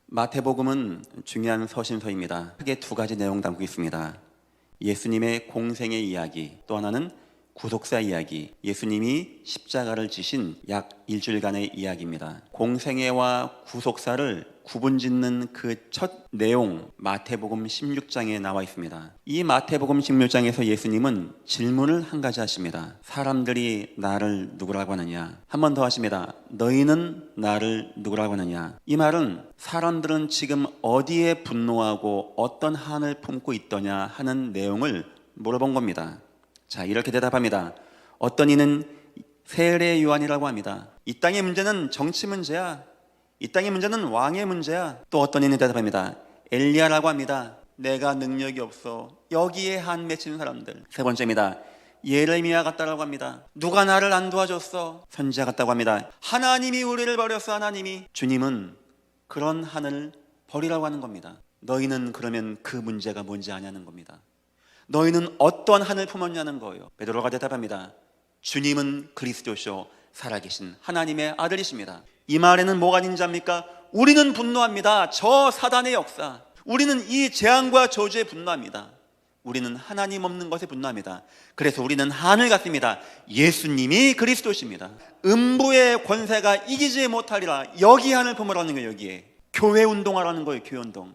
마태복음은 중요한 서신서입니다. 크게 두 가지 내용 담고 있습니다. 예수님의 공생의 이야기, 또 하나는 구속사 이야기, 예수님이 십자가를 지신 약 일주일간의 이야기입니다. 공생애와 구속사를 구분짓는 그 첫 내용, 마태복음 16장에 나와 있습니다. 이 마태복음 16장에서 예수님은 질문을 한 가지 하십니다. 사람들이 나를 누구라고 하느냐? 한 번 더 하십니다. 너희는 나를 누구라고 하느냐? 이 말은 사람들은 지금 어디에 분노하고 어떤 한을 품고 있더냐 하는 내용을 물어본 겁니다. 자, 이렇게 대답합니다. 어떤 이는 세례 요한이라고 합니다. 이 땅의 문제는 정치 문제야. 이 땅의 문제는 왕의 문제야. 또 어떤 이는 대답합니다. 엘리야라고 합니다. 내가 능력이 없어. 여기에 한 맺힌 사람들. 세 번째입니다. 예레미야 같다라고 합니다. 누가 나를 안 도와줬어? 선지자 같다고 합니다. 하나님이 우리를 버렸어. 하나님이. 주님은 그런 한을 버리라고 하는 겁니다. 너희는 그러면 그 문제가 뭔지 아냐는 겁니다. 너희는 어떤 한을 품었냐는 거예요. 베드로가 대답합니다. 주님은 그리스도시요 살아계신 하나님의 아들이십니다. 이 말에는 뭐가 인지합니까? 우리는 분노합니다. 저 사단의 역사, 우리는 이 재앙과 저주에 분노합니다. 우리는 하나님 없는 것에 분노합니다. 그래서 우리는 한을 갖습니다. 예수님이 그리스도십니다. 음부의 권세가 이기지 못하리라. 여기 한을 품으라는 거예요. 여기에 교회 운동하라는 거예요. 교회 운동.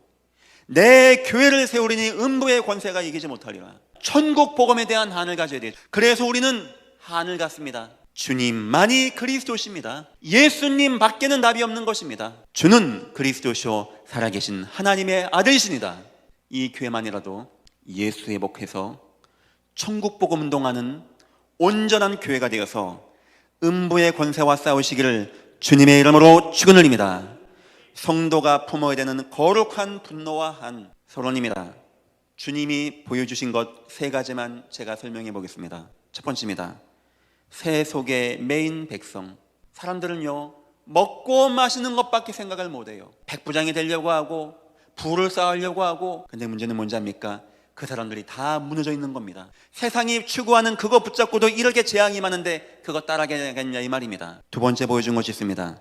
내 교회를 세우리니 음부의 권세가 이기지 못하리라. 천국 복음에 대한 한을 가져야 돼요. 그래서 우리는 한을 갖습니다. 주님만이 그리스도십니다. 예수님 밖에는 답이 없는 것입니다. 주는 그리스도시오 살아계신 하나님의 아들이십니다. 이 교회만이라도 예수 회복해서 천국 복음 운동하는 온전한 교회가 되어서 음부의 권세와 싸우시기를 주님의 이름으로 축원드립니다. 성도가 품어야 되는 거룩한 분노와 한 서론입니다. 주님이 보여주신 것 세 가지만 제가 설명해 보겠습니다. 첫 번째입니다. 새 속의 메인 백성. 사람들은요, 먹고 마시는 것밖에 생각을 못해요. 백부장이 되려고 하고 부를 쌓으려고 하고. 근데 문제는 뭔지 압니까? 그 사람들이 다 무너져 있는 겁니다. 세상이 추구하는 그거 붙잡고도 이렇게 재앙이 많은데 그거 따라가겠냐 이 말입니다. 두 번째 보여준 것이 있습니다.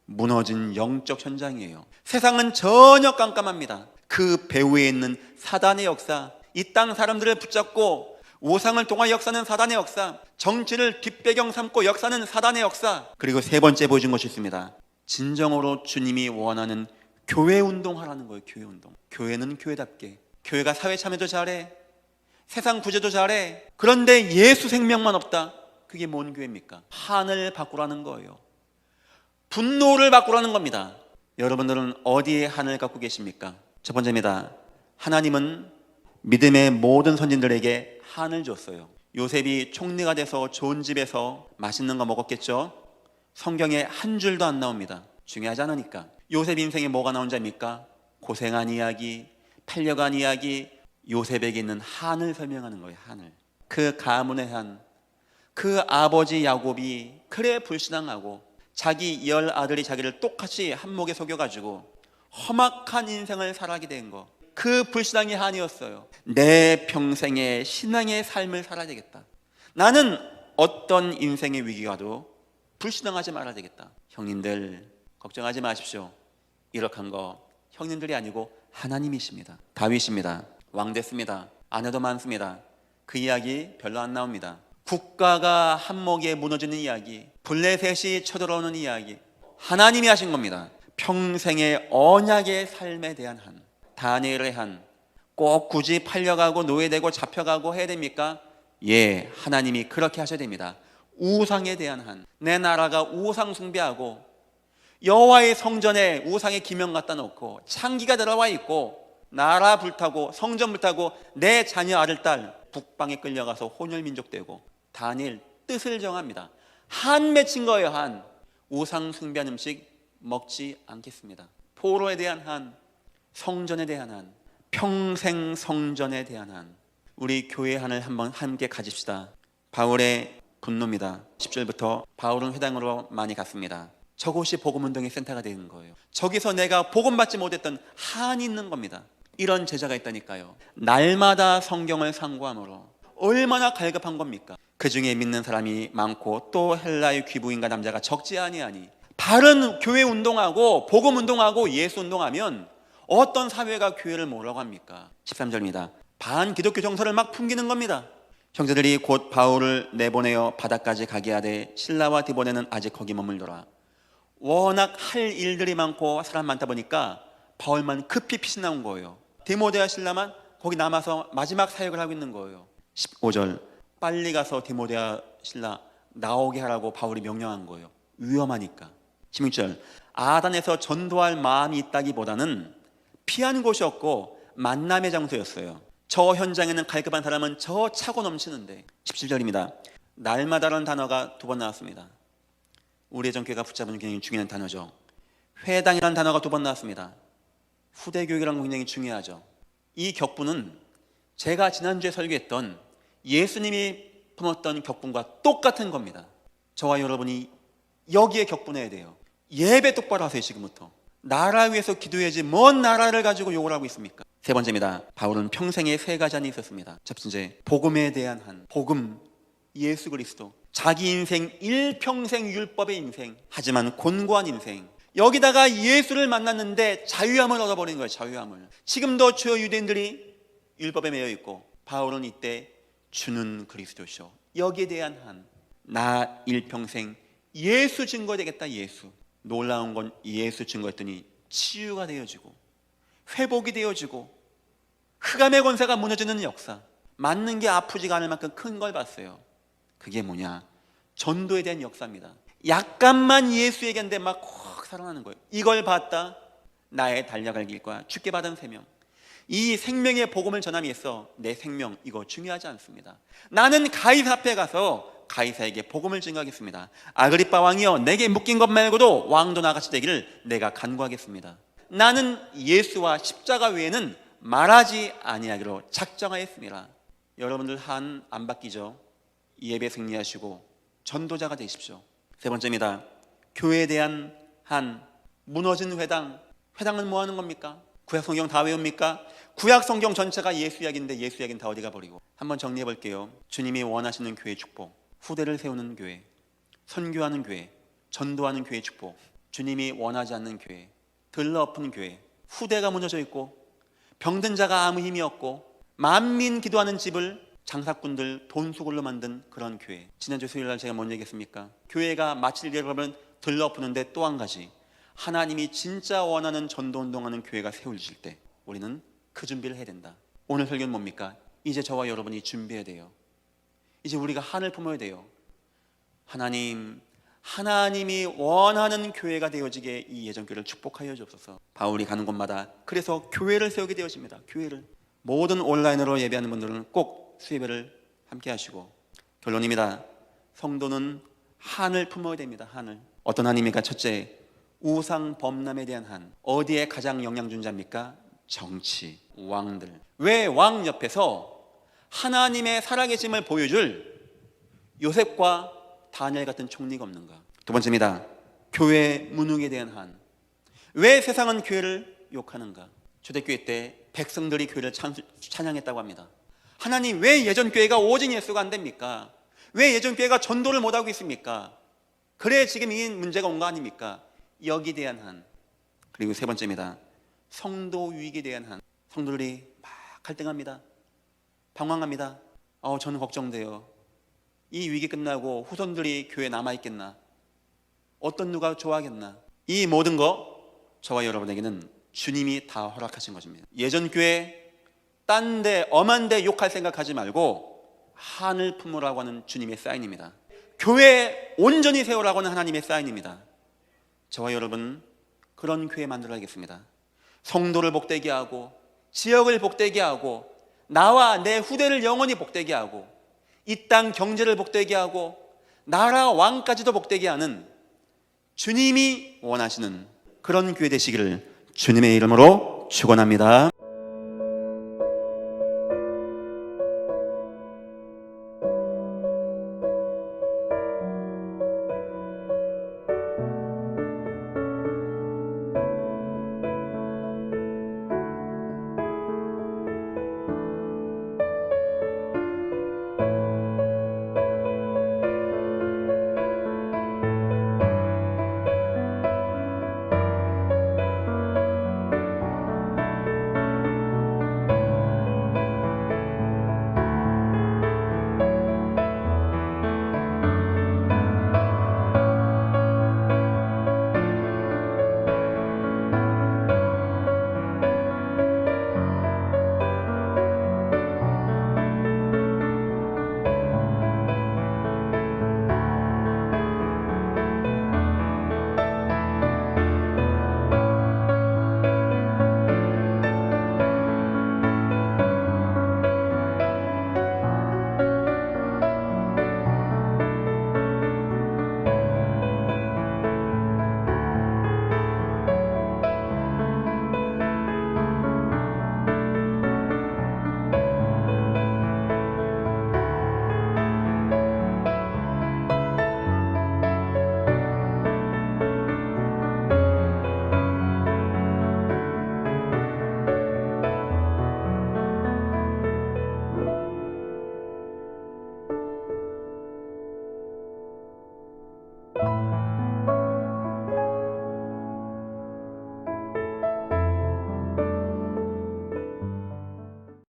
무너진 영적 현장이에요. 세상은 전혀 깜깜합니다. 그 배후에 있는 사단의 역사, 이 땅 사람들을 붙잡고 우상을 통한 역사는 사단의 역사, 정치를 뒷배경 삼고 역사는 사단의 역사. 그리고 세 번째 보여준 것이 있습니다. 진정으로 주님이 원하는 교회 운동하라는 거예요. 교회 운동. 교회는 교회답게. 교회가 사회 참여도 잘해, 세상 구제도 잘해. 그런데 예수 생명만 없다. 그게 뭔 교회입니까? 한을 바꾸라는 거예요. 분노를 바꾸라는 겁니다. 여러분들은 어디에 한을 갖고 계십니까? 첫 번째입니다. 하나님은 믿음의 모든 선진들에게 한을 줬어요. 요셉이 총리가 돼서 좋은 집에서 맛있는 거 먹었겠죠? 성경에 한 줄도 안 나옵니다. 중요하지 않으니까. 요셉 인생에 뭐가 나온 자입니까? 고생한 이야기, 팔려간 이야기. 요셉에게 있는 한을 설명하는 거예요. 한을. 그 가문의 한. 그 아버지 야곱이 그래 불신앙하고 자기 열 아들이 자기를 똑같이 한목에 속여가지고 험악한 인생을 살아가게 된 거. 그 불신앙이 한이었어요. 내 평생의 신앙의 삶을 살아야 되겠다. 나는 어떤 인생의 위기가 와도 불신앙하지 말아야 되겠다. 형님들 걱정하지 마십시오. 이렇게 한 거 형님들이 아니고 하나님이십니다. 다윗입니다. 왕 됐습니다. 아내도 많습니다. 그 이야기 별로 안 나옵니다. 국가가 한목에 무너지는 이야기, 블레셋이 쳐들어오는 이야기, 하나님이 하신 겁니다. 평생의 언약의 삶에 대한 한, 다니엘의 한. 꼭 굳이 팔려가고 노예되고 잡혀가고 해야 됩니까? 예, 하나님이 그렇게 하셔야 됩니다. 우상에 대한 한. 내 나라가 우상 숭배하고 여호와의 성전에 우상의 기명 갖다 놓고 창기가 들어와 있고 나라 불타고 성전 불타고 내 자녀 아들 딸 북방에 끌려가서 혼혈민족 되고. 다니엘 뜻을 정합니다. 한 맺힌 거예요. 한. 우상 숭배한 음식 먹지 않겠습니다. 포로에 대한 한, 성전에 대한 한, 평생 성전에 대한 한. 우리 교회 한을 한번 함께 가집시다. 바울의 분노입니다. 10절부터 바울은 회당으로 많이 갔습니다. 저곳이 복음운동의 센터가 되는 거예요. 저기서 내가 복음받지 못했던 한이 있는 겁니다. 이런 제자가 있다니까요. 날마다 성경을 상고함으로 얼마나 갈급한 겁니까? 그 중에 믿는 사람이 많고 또 헬라의 귀부인과 남자가 적지 아니하니 바른 교회 운동하고 복음 운동하고 예수 운동하면 어떤 사회가 교회를 뭐라고 합니까? 13절입니다. 반기독교 정서를 막 풍기는 겁니다. 형제들이 곧 바울을 내보내어 바다까지 가게 하되 실라와 디보네는 아직 거기 머물더라. 워낙 할 일들이 많고 사람 많다 보니까 바울만 급히 피신 나온 거예요. 디모데와 실라만 거기 남아서 마지막 사역을 하고 있는 거예요. 15절, 빨리 가서 디모데와 실라 나오게 하라고 바울이 명령한 거예요. 위험하니까. 16절, 아단에서 전도할 마음이 있다기보다는 피한 곳이었고 만남의 장소였어요. 저 현장에는 갈급한 사람은 저 차고 넘치는데. 17절입니다. 날마다라는 단어가 2번 나왔습니다. 우리 예전교회가 붙잡은 굉장히 중요한 단어죠. 회당이라는 단어가 2번 나왔습니다. 후대교육이라는 거 굉장히 중요하죠. 이 격분은 제가 지난주에 설교했던 예수님이 품었던 격분과 똑같은 겁니다. 저와 여러분이 여기에 격분해야 돼요. 예배 똑바로 하세요. 지금부터. 나라 위해서 기도해야지 뭔 나라를 가지고 욕을 하고 있습니까? 세 번째입니다. 바울은 평생에 3가지 한이 있었습니다. 첫 번째, 복음에 대한 한. 복음, 예수 그리스도. 자기 인생 일평생 율법의 인생, 하지만 곤고한 인생. 여기다가 예수를 만났는데 자유함을 얻어버린 거예요. 자유함을. 지금도 주요 유대인들이 율법에 매여 있고 바울은 이때 주는 그리스도시오. 여기에 대한 한. 나 일평생 예수 증거되겠다. 예수. 놀라운 건 예수 증거했더니 치유가 되어지고 회복이 되어지고 흑암의 권세가 무너지는 역사. 맞는 게 아프지가 않을 만큼 큰 걸 봤어요. 그게 뭐냐? 전도에 대한 역사입니다. 약간만 예수 얘기하는데 막 확 살아나는 거예요. 이걸 봤다. 나의 달려갈 길과 주께 받은 생명. 이 생명의 복음을 전함이 있어 내 생명 이거 중요하지 않습니다. 나는 가이사 앞에 가서 가이사에게 복음을 증거하겠습니다. 아그리빠 왕이여 내게 묶인 것 말고도 왕도 나같이 되기를 내가 간구하겠습니다. 나는 예수와 십자가 외에는 말하지 아니하기로 작정하였습니다. 여러분들 한 안 바뀌죠? 예배 승리하시고 전도자가 되십시오. 세 번째입니다. 교회에 대한 한. 무너진 회당. 회당은 뭐 하는 겁니까? 구약 성경 다 외웁니까? 구약 성경 전체가 예수 이야기인데 예수 이야기는 다 어디 가버리고. 한번 정리해 볼게요. 주님이 원하시는 교회 축복, 후대를 세우는 교회, 선교하는 교회, 전도하는 교회 축복. 주님이 원하지 않는 교회, 들러엎은 교회, 후대가 무너져 있고 병든 자가 아무 힘이 없고 만민 기도하는 집을 장사꾼들 돈수골로 만든 그런 교회. 지난주 수요일날 제가 뭔 얘기했습니까? 교회가 마칠 일을 하면 들러엎는데 또 한 가지, 하나님이 진짜 원하는 전도운동하는 교회가 세워질 때 우리는 그 준비를 해야 된다. 오늘 설교는 뭡니까? 이제 저와 여러분이 준비해야 돼요. 이제 우리가 한을 품어야 돼요. 하나님이 원하는 교회가 되어지게 이 예전교회를 축복하여 주옵소서. 바울이 가는 곳마다 그래서 교회를 세우게 되어집니다. 교회를. 모든 온라인으로 예배하는 분들은 꼭 수예배를 함께 하시고. 결론입니다. 성도는 한을 품어야 됩니다. 한을. 어떤 한입니까? 첫째, 우상 범람에 대한 한. 어디에 가장 영향 준 자입니까? 정치, 왕들. 왜 왕 옆에서 하나님의 살아계심을 보여줄 요셉과 다니엘 같은 총리가 없는가? 두 번째입니다. 교회 무능에 대한 한. 왜 세상은 교회를 욕하는가? 초대교회 때 백성들이 교회를 찬양했다고 합니다. 하나님, 왜 예전 교회가 오직 예수가 안 됩니까? 왜 예전 교회가 전도를 못하고 있습니까? 그래 지금 이 문제가 온 거 아닙니까? 여기에 대한 한. 그리고 세 번째입니다. 성도 유익에 대한 한. 성도들이 막 갈등합니다. 방황합니다. 저는 걱정돼요. 이 위기 끝나고 후손들이 교회에 남아있겠나? 어떤 누가 좋아하겠나? 이 모든 거 저와 여러분에게는 주님이 다 허락하신 것입니다. 예전 교회 딴 데 엄한 데 욕할 생각하지 말고 한을 품으라고 하는 주님의 사인입니다. 교회 온전히 세우라고 하는 하나님의 사인입니다. 저와 여러분 그런 교회 만들어야겠습니다. 성도를 복되게 하고 지역을 복되게 하고 나와 내 후대를 영원히 복되게 하고 이 땅 경제를 복되게 하고 나라 왕까지도 복되게 하는 주님이 원하시는 그런 교회 되시기를 주님의 이름으로 축원합니다.